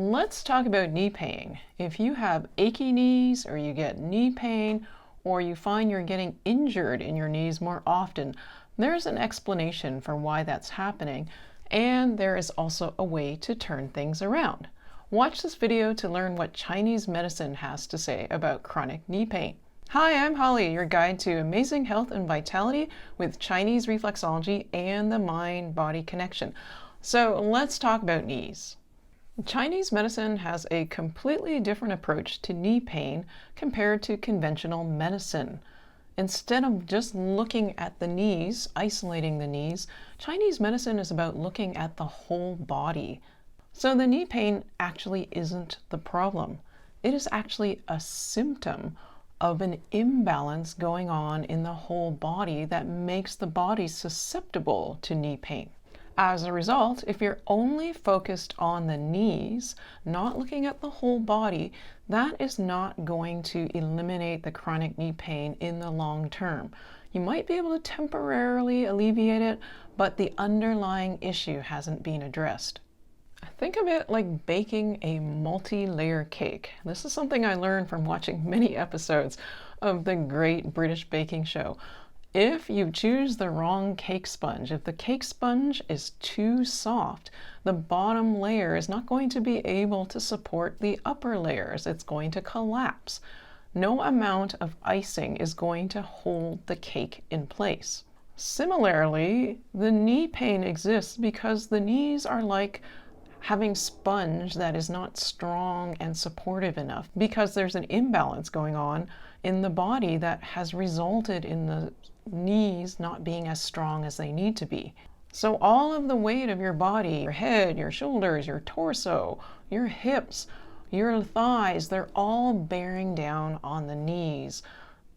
Let's talk about knee pain. If you have achy knees or you get knee pain or you find you're getting injured in your knees more often, there's an explanation for why that's happening, and there is also a way to turn things around. Watch this video to learn what Chinese medicine has to say about chronic knee pain. Hi, I'm Holly, your guide to amazing health and vitality with Chinese reflexology and the mind-body connection. So let's talk about knees. Chinese medicine has a completely different approach to knee pain compared to conventional medicine. Instead of just looking at the knees, isolating the knees, Chinese medicine is about looking at the whole body. So the knee pain actually isn't the problem. It is actually a symptom of an imbalance going on in the whole body that makes the body susceptible to knee pain. As a result, if you're only focused on the knees, not looking at the whole body, that is not going to eliminate the chronic knee pain in the long term. You might be able to temporarily alleviate it, but the underlying issue hasn't been addressed. Think of it like baking a multi-layer cake. This is something I learned from watching many episodes of the Great British Baking Show. If you choose the wrong cake sponge, if the cake sponge is too soft, the bottom layer is not going to be able to support the upper layers. It's going to collapse. No amount of icing is going to hold the cake in place. Similarly, the knee pain exists because the knees are like having sponge that is not strong and supportive enough, because there's an imbalance going on in the body that has resulted in the knees not being as strong as they need to be. So all of the weight of your body, your head, your shoulders, your torso, your hips, your thighs, they're all bearing down on the knees.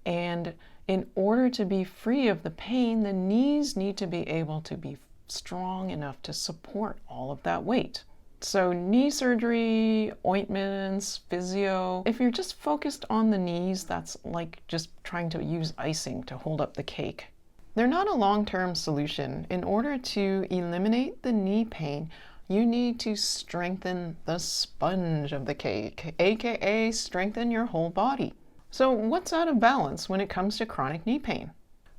And in order to be free of the pain, the knees need to be able to be strong enough to support all of that weight. So knee surgery, ointments, physio, if you're just focused on the knees, that's like just trying to use icing to hold up the cake. They're not a long-term solution. In order to eliminate the knee pain, you need to strengthen the sponge of the cake, aka strengthen your whole body. So what's out of balance when it comes to chronic knee pain?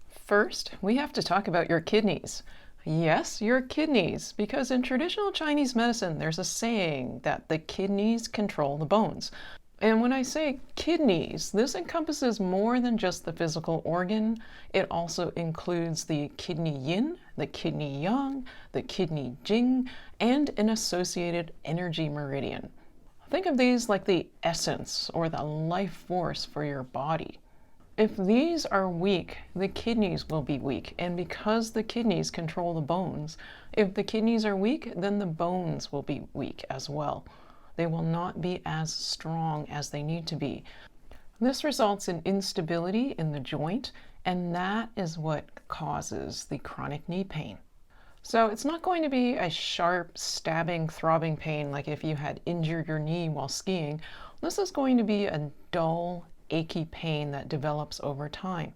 First, we have to talk about your kidneys. Yes, your kidneys, because in traditional Chinese medicine, there's a saying that the kidneys control the bones. And when I say kidneys, this encompasses more than just the physical organ. It also includes the kidney yin, the kidney yang, the kidney jing, and an associated energy meridian. Think of these like the essence or the life force for your body. If these are weak, the kidneys will be weak, and because the kidneys control the bones, if the kidneys are weak, then the bones will be weak as well. They will not be as strong as they need to be. This results in instability in the joint, and that is what causes the chronic knee pain. So it's not going to be a sharp, stabbing, throbbing pain like if you had injured your knee while skiing. This is going to be a dull, achy pain that develops over time.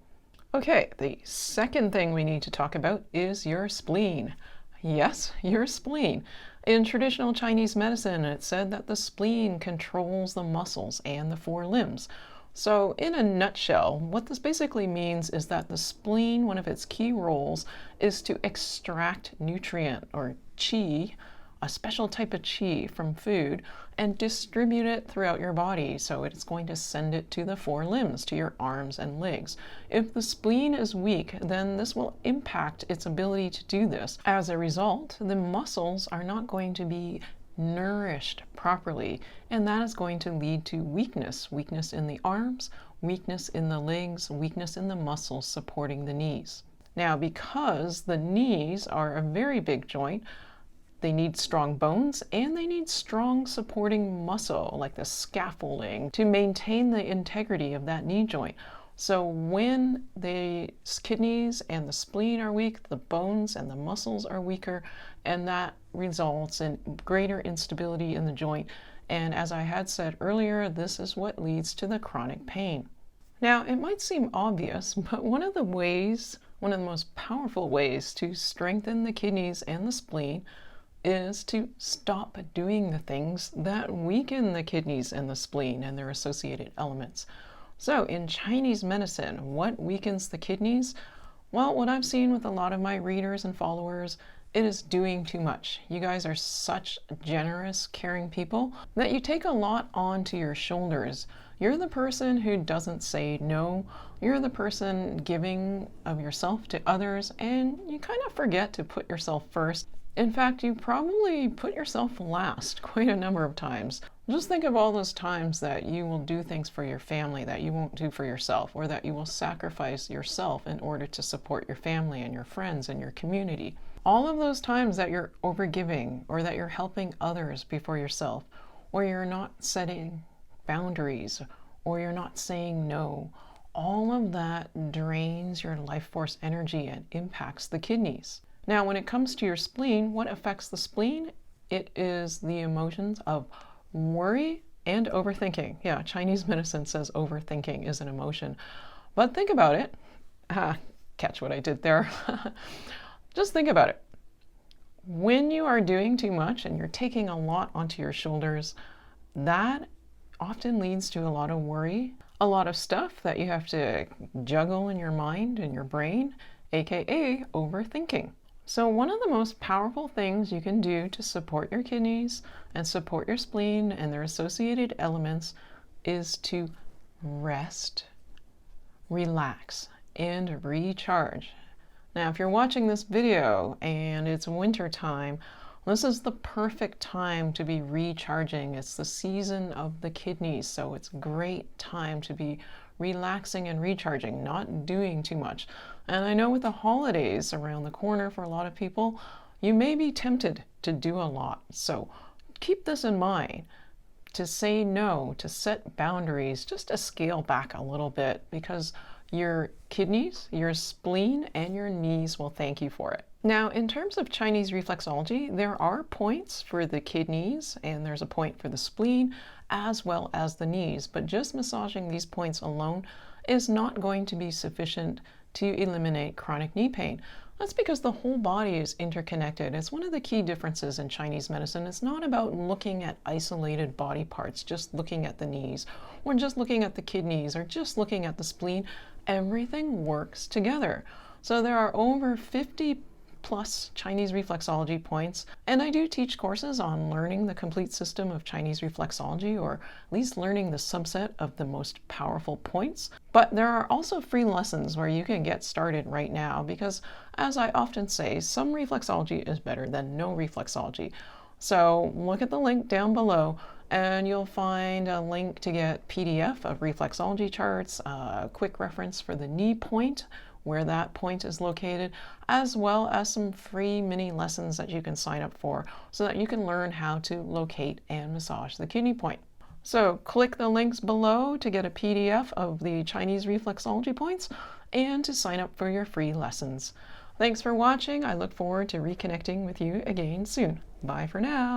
Okay, the second thing we need to talk about is your spleen. Yes, your spleen. In traditional Chinese medicine, it's said that the spleen controls the muscles and the four limbs. So in a nutshell, what this basically means is that the spleen, one of its key roles, is to extract nutrient or qi, a special type of qi from food, and distribute it throughout your body. So it's going to send it to the four limbs, to your arms and legs. If the spleen is weak, then this will impact its ability to do this. As a result, the muscles are not going to be nourished properly, and that is going to lead to weakness. Weakness in the arms, weakness in the legs, weakness in the muscles supporting the knees. Now, because the knees are a very big joint, they need strong bones and they need strong supporting muscle, like the scaffolding, to maintain the integrity of that knee joint. So when the kidneys and the spleen are weak, the bones and the muscles are weaker, and that results in greater instability in the joint. And as I had said earlier, this is what leads to the chronic pain. Now, it might seem obvious, but one of the most powerful ways to strengthen the kidneys and the spleen is to stop doing the things that weaken the kidneys and the spleen and their associated elements. So in Chinese medicine, what weakens the kidneys? Well, what I've seen with a lot of my readers and followers, it is doing too much. You guys are such generous, caring people that you take a lot onto your shoulders. You're the person who doesn't say no. You're the person giving of yourself to others, and you kind of forget to put yourself first. In fact, you probably put yourself last quite a number of times. Just think of all those times that you will do things for your family that you won't do for yourself, or that you will sacrifice yourself in order to support your family and your friends and your community. All of those times that you're overgiving, or that you're helping others before yourself, or you're not setting boundaries, or you're not saying no, all of that drains your life force energy and impacts the kidneys. Now, when it comes to your spleen, what affects the spleen? It is the emotions of worry and overthinking. Yeah, Chinese medicine says overthinking is an emotion. But think about it. Catch what I did there. Just think about it. When you are doing too much and you're taking a lot onto your shoulders, that often leads to a lot of worry, a lot of stuff that you have to juggle in your mind and your brain, aka overthinking. So one of the most powerful things you can do to support your kidneys and support your spleen and their associated elements is to rest, relax, and recharge. Now, if you're watching this video and it's winter time, this is the perfect time to be recharging. It's the season of the kidneys, so it's a great time to be relaxing and recharging, not doing too much. And I know with the holidays around the corner for a lot of people, you may be tempted to do a lot. So keep this in mind, to say no, to set boundaries, just to scale back a little bit, because your kidneys, your spleen, and your knees will thank you for it. Now, in terms of Chinese reflexology, there are points for the kidneys and there's a point for the spleen as well as the knees, but just massaging these points alone is not going to be sufficient to eliminate chronic knee pain. That's because the whole body is interconnected. It's one of the key differences in Chinese medicine. It's not about looking at isolated body parts, just looking at the knees, or just looking at the kidneys, or just looking at the spleen. Everything works together. So there are over 50 plus Chinese reflexology points, and I do teach courses on learning the complete system of Chinese reflexology, or at least learning the subset of the most powerful points. But there are also free lessons where you can get started right now, because as I often say, some reflexology is better than no reflexology. So look at the link down below and you'll find a link to get PDF of reflexology charts, a quick reference for the knee point, where that point is located, as well as some free mini lessons that you can sign up for so that you can learn how to locate and massage the kidney point. So click the links below to get a PDF of the Chinese reflexology points and to sign up for your free lessons. Thanks for watching. I look forward to reconnecting with you again soon. Bye for now.